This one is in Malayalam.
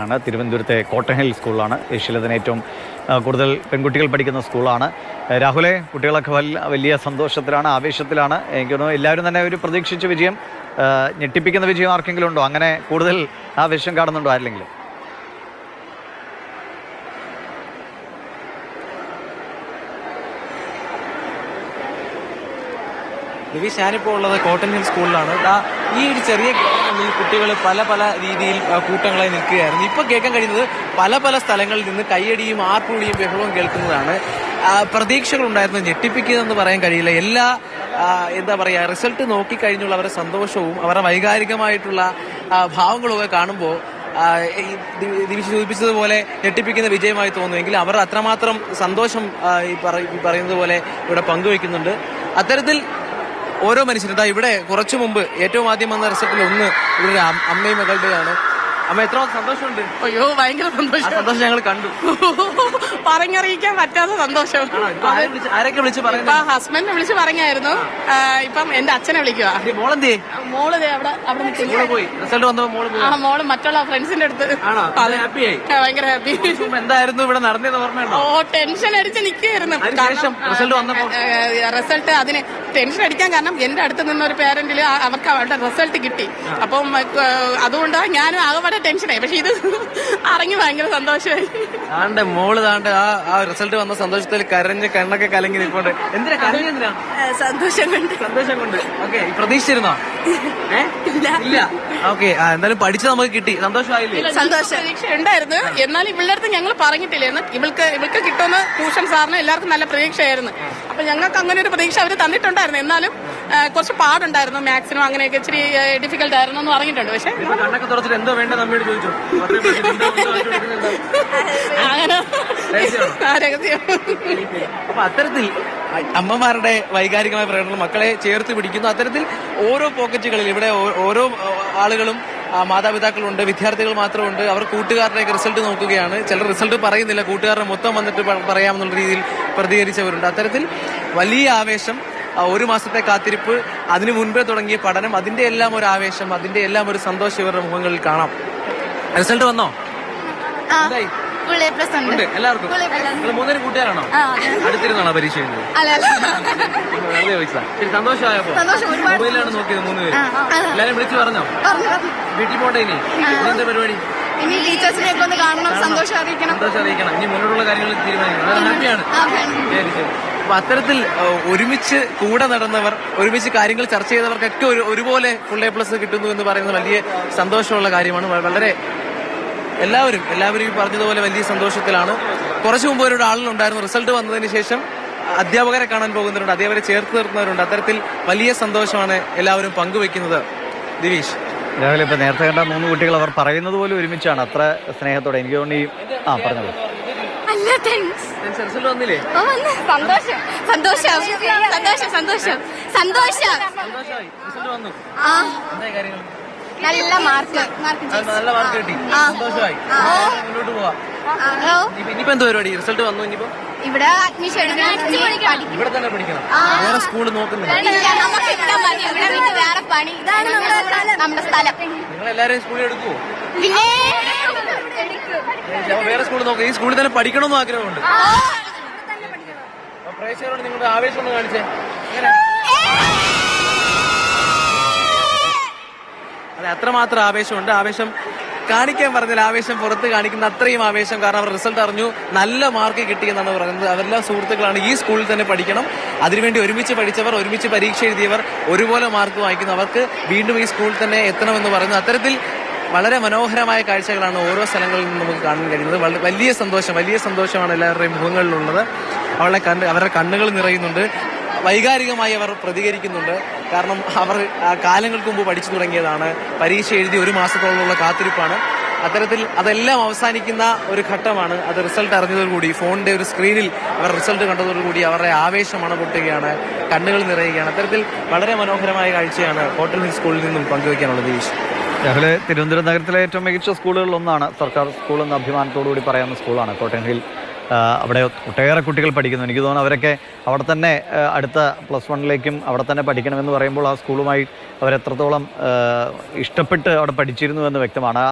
ആണ് തിരുവനന്തപുരത്തെ കോട്ടൺ ഹിൽ സ്കൂളാണ് ഏഷ്യയിലെ തന്നെ ഏറ്റവും കൂടുതൽ പെൺകുട്ടികൾ പഠിക്കുന്ന സ്കൂളാണ്. രാഹുലെ, കുട്ടികളൊക്കെ വലിയ സന്തോഷത്തിലാണ്, ആവേശത്തിലാണ്. എനിക്ക് തോന്നുന്നു എല്ലാവരും തന്നെ ഒരു പ്രതീക്ഷിച്ച വിജയം, ഞെട്ടിപ്പിക്കുന്ന വിജയം ആർക്കെങ്കിലും ഉണ്ടോ? അങ്ങനെ കൂടുതൽ ആവേശം കാണുന്നുണ്ടോ ആരെങ്കിലും? ദിവിഷ്, ഞാനിപ്പോൾ ഉള്ളത് കോട്ടൺ ഹിൽ സ്കൂളിലാണ്. ഈ ഒരു ചെറിയ കുട്ടികൾ പല പല രീതിയിൽ കൂട്ടങ്ങളായി നിൽക്കുകയായിരുന്നു. ഇപ്പൊ കേൾക്കാൻ കഴിയുന്നത് പല പല സ്ഥലങ്ങളിൽ നിന്ന് കയ്യടിയും ആർപ്പുവിളിയും ബഹളവും കേൾക്കുന്നതാണ്. പ്രതീക്ഷകളുണ്ടായിരുന്നു, ഞെട്ടിപ്പിക്കുന്നതെന്ന് പറയാൻ കഴിയില്ല. എല്ലാ എന്താ പറയുക, റിസൾട്ട് നോക്കിക്കഴിഞ്ഞുള്ള അവരുടെ സന്തോഷവും അവരുടെ വൈകാരികമായിട്ടുള്ള ഭാവങ്ങളൊക്കെ കാണുമ്പോൾ ദിവിഷ് സൂചിപ്പിച്ചതുപോലെ ഞെട്ടിപ്പിക്കുന്ന വിജയമായി തോന്നുമെങ്കിൽ അവർ അത്രമാത്രം സന്തോഷം ഈ പറയുന്നത് പോലെ ഇവിടെ പങ്കുവയ്ക്കുന്നുണ്ട്. അത്തരത്തിൽ ഓരോ മനുഷ്യരും ഇവിടെ കുറച്ചു മുമ്പ് ഏറ്റവും ആദ്യം വന്ന റിസൾട്ടിൽ ഒന്ന് ഇവിടെ അമ്മയും മകളുടെയാണ്. അമ്മ, എത്ര സന്തോഷമുണ്ട്? അയ്യോ, ഭയങ്കര സന്തോഷം. സന്തോഷം ഞങ്ങൾ കണ്ടു. പറഞ്ഞറിയിക്കാൻ പറ്റാത്ത സന്തോഷം. ആരൊക്കെ വിളിച്ച് പറയുന്നത്? ഹസ്ബൻഡിനെ വിളിച്ച് പറഞ്ഞായിരുന്നു. ഇപ്പം എന്റെ അച്ഛനെ വിളിക്കുക. മോളെന്തേ? മോള് അവിടെ പോയി. റിസൾട്ട് വന്നപ്പോ മോള് മറ്റുള്ള ഫ്രണ്ട്സിന്റെ അടുത്ത് ഹാപ്പിയായി. ഭയങ്കര ഹാപ്പി. എന്തായിരുന്നു ഇവിടെ നടന്നതെന്ന് ഓർമ്മയുണ്ടോ? ടെൻഷൻ അടിച്ച് നിൽക്കുകയായിരുന്നു. റിസൾട്ട് അതിന് ടെൻഷൻ അടിക്കാൻ കാരണം എന്റെ അടുത്ത് നിന്ന ഒരു പേരന്റില് അവർക്ക് അവരുടെ റിസൾട്ട് കിട്ടി. അപ്പം അതുകൊണ്ട് ഞാനും ആകെ ടെൻഷനായി. പക്ഷെ ഇത് അറിഞ്ഞു ഭയങ്കര സന്തോഷമായി. മോള് ആ റിസൾട്ട് വന്ന സന്തോഷത്തിൽ കരഞ്ഞ് കണ്ണൊക്കെ കലങ്ങി നിൽപ്പുണ്ട്. എന്തിനാ കരഞ്ഞെന്തിനാ? സന്തോഷം കൊണ്ട്. ഓക്കെ, പ്രതീക്ഷിച്ചിരുന്നോ? ഇല്ല. ഓക്കെ, എന്തായാലും പഠിച്ച് നമുക്ക് കിട്ടി. സന്തോഷമായില്ലേ? സന്തോഷം. പ്രതീക്ഷ ഉണ്ടായിരുന്നു, എന്നാലും ഇവളുടെ അടുത്ത് ഞങ്ങൾ പറഞ്ഞിട്ടില്ലായിരുന്നു. ഇവൾക്ക് കിട്ടുമെന്ന് ട്യൂഷൻ സാറിന് എല്ലാവർക്കും നല്ല പ്രതീക്ഷയായിരുന്നു. അപ്പൊ ഞങ്ങൾക്ക് അങ്ങനെ ഒരു പ്രതീക്ഷ അവർ തന്നിട്ടുണ്ടായിരുന്നു. എന്നാലും കുറച്ച് പാടുണ്ടായിരുന്നു, മാത്സിനും അങ്ങനെയൊക്കെ ഇച്ചിരി ഡിഫിക്കൽട്ട് ആയിരുന്നു എന്ന് പറഞ്ഞിട്ടുണ്ട്. പക്ഷെ എന്തോ വേണ്ട നമ്മോട് ചോദിച്ചു. അപ്പൊ അത്തരത്തിൽ അമ്മമാരുടെ വൈകാരികമായ പ്രകടനം മക്കളെ ചേർത്ത് പിടിക്കുന്നു. അത്തരത്തിൽ ഓരോ പോക്കറ്റുകളിൽ ഇവിടെ ഓരോ ആളുകളും മാതാപിതാക്കളുണ്ട്, വിദ്യാർത്ഥികൾ മാത്രമുണ്ട്. അവർ കൂട്ടുകാരുടെയൊക്കെ റിസൾട്ട് നോക്കുകയാണ്. ചിലർ റിസൾട്ട് പറയുന്നില്ല, കൂട്ടുകാരുടെ മൊത്തം വന്നിട്ട് പറയാമെന്നുള്ള രീതിയിൽ പ്രതികരിച്ചവരുണ്ട്. അത്തരത്തിൽ വലിയ ആവേശം, ഒരു മാസത്തെ കാത്തിരിപ്പ്, അതിനു മുൻപേ തുടങ്ങിയ പഠനം, അതിന്റെ എല്ലാം ഒരു ആവേശം, അതിന്റെ എല്ലാം ഒരു സന്തോഷം ഇവരുടെ മുഖങ്ങളിൽ കാണാം. റിസൾട്ട് വന്നോ? എല്ലാവർക്കും? മൂന്നേരും കൂട്ടുകാരാണോ? അടുത്തിരുന്നാണോ പരീക്ഷ? സന്തോഷമായപ്പോ മൊബൈലാണ് നോക്കിയത് മൂന്നുപേര്? എല്ലാരും വിളിച്ചു പറഞ്ഞോ? വീട്ടിൽ പോട്ടെ? ഇനി എന്താ പരിപാടി? ടീച്ചേഴ്സിനെയൊക്കെ ഒന്ന് കാണണം, സന്തോഷം അറിയിക്കണം. ഇനി മുന്നോട്ടുള്ള കാര്യങ്ങൾ തീരുമാനിക്കണം. ഹാപ്പിയാണ്. അപ്പൊ അത്തരത്തിൽ ഒരുമിച്ച് കൂടെ നടന്നവർ, ഒരുമിച്ച് കാര്യങ്ങൾ ചർച്ച ചെയ്തവർക്കൊക്കെ ഒരുപോലെ ഫുൾ A+ കിട്ടുന്നു എന്ന് പറയുന്നത് വലിയ സന്തോഷമുള്ള കാര്യമാണ്. വളരെ എല്ലാവരും ഈ പറഞ്ഞതുപോലെ വലിയ സന്തോഷത്തിലാണ്. കുറച്ചു മുമ്പ് ഒരു ആളുണ്ടായിരുന്നു. റിസൾട്ട് വന്നതിന് ശേഷം അധ്യാപകരെ കാണാൻ പോകുന്നവരുണ്ട്, അധ്യാപകരെ ചേർത്ത് നിർത്തുന്നവരുണ്ട്. അത്തരത്തിൽ വലിയ സന്തോഷമാണ് എല്ലാവരും പങ്കുവെക്കുന്നത്. ദിവിഷ്, രാവിലെ ഇപ്പൊ നേരത്തെ കണ്ട 3 കുട്ടികൾ അവർ പറയുന്നത് പോലെ ഒരുമിച്ചാണ്, അത്ര സ്നേഹത്തോടെ. എനിക്ക് തോന്നി പറഞ്ഞത് റിസൾട്ട് വന്നില്ലേ? നല്ല മാർക്ക് കിട്ടി, സന്തോഷമായി. മുന്നോട്ട് പോവാ. ഇനിയിപ്പോ എന്തോ പരിപാടി? റിസൾട്ട് വന്നു, ഇനിയിപ്പോ ഇവിടെ അഡ്മിഷൻ ഇവിടെ തന്നെ പഠിക്കണം? വേറെ സ്കൂള് നോക്കുന്നില്ല? വേറെ പണി, ഇതാണ് നമ്മുടെ സ്ഥലം. നിങ്ങൾ എല്ലാരും സ്കൂളിൽ എടുക്കുവോ? പിന്നെ വേറെ സ്കൂൾ നോക്കാം. ഈ സ്കൂളിൽ തന്നെ പഠിക്കണമെന്ന് ആഗ്രഹമുണ്ട്. പ്രേക്ഷകരോട് നിങ്ങളുടെ ആവേശം ഒന്ന് കാണിച്ചേ. അതെ, അത്രമാത്രം ആവേശമുണ്ട്. ആവേശം കാണിക്കാൻ പറഞ്ഞാൽ ആവേശം പുറത്ത് കാണിക്കുന്ന അത്രയും ആവേശം. കാരണം അവർ റിസൾട്ട് അറിഞ്ഞു, നല്ല മാർക്ക് കിട്ടിയെന്നാണ് പറയുന്നത്. അവരെല്ലാം സുഹൃത്തുക്കളാണ്, ഈ സ്കൂളിൽ തന്നെ പഠിക്കണം. അതിനുവേണ്ടി ഒരുമിച്ച് പഠിച്ചവർ, ഒരുമിച്ച് പരീക്ഷ എഴുതിയവർ, ഒരുപോലെ മാർക്ക് വാങ്ങിക്കുന്നു. അവർക്ക് വീണ്ടും ഈ സ്കൂളിൽ തന്നെ എത്തണമെന്ന് പറയുന്നു. അത്തരത്തിൽ വളരെ മനോഹരമായ കാഴ്ചകളാണ് ഓരോ സ്ഥലങ്ങളിൽ നിന്നും നമുക്ക് കാണാൻ കഴിയുന്നത്. വലിയ സന്തോഷമാണ് എല്ലാവരുടെയും മുഖങ്ങളിലുള്ളത്. അവരുടെ കണ്ണുകൾ നിറയുന്നുണ്ട്, വൈകാരികമായി അവർ പ്രതികരിക്കുന്നുണ്ട്. കാരണം അവർ കാലങ്ങൾക്ക് മുമ്പ് പഠിച്ചു തുടങ്ങിയതാണ്, പരീക്ഷ എഴുതി ഒരു മാസത്തോളമുള്ള കാത്തിരിപ്പാണ്. അത്തരത്തിൽ അതെല്ലാം അവസാനിക്കുന്ന ഒരു ഘട്ടമാണ്. അത് റിസൾട്ട് അറിഞ്ഞതോടുകൂടി ഫോണിന്റെ ഒരു സ്ക്രീനിൽ അവർ റിസൾട്ട് കണ്ടതോടുകൂടി അവരുടെ ആവേശം അണപൊട്ടുകയാണ്, കണ്ണുകൾ നിറയുകയാണ്. അത്തരത്തിൽ വളരെ മനോഹരമായ കാഴ്ചയാണ് കോട്ടൺ ഹിൽ സ്കൂളിൽ നിന്നും പങ്കുവയ്ക്കാനുള്ളത്. രാഹുലെ, തിരുവനന്തപുരം നഗരത്തിലെ ഏറ്റവും മികച്ച സ്കൂളുകളിലൊന്നാണ്, സർക്കാർ സ്കൂൾ എന്ന അഭിമാനത്തോടുകൂടി പറയാവുന്ന സ്കൂളാണ് കോട്ടൺ ഹിൽ. അവിടെ ഒട്ടേറെ കുട്ടികൾ പഠിക്കുന്നു. എനിക്ക് തോന്നുന്നു അവരൊക്കെ അവിടെ തന്നെ അടുത്ത +1 അവിടെ തന്നെ പഠിക്കണമെന്ന് പറയുമ്പോൾ ആ സ്കൂളുമായി അവരെത്രത്തോളം ഇഷ്ടപ്പെട്ട് അവിടെ പഠിച്ചിരുന്നു എന്ന് വ്യക്തമാണ്.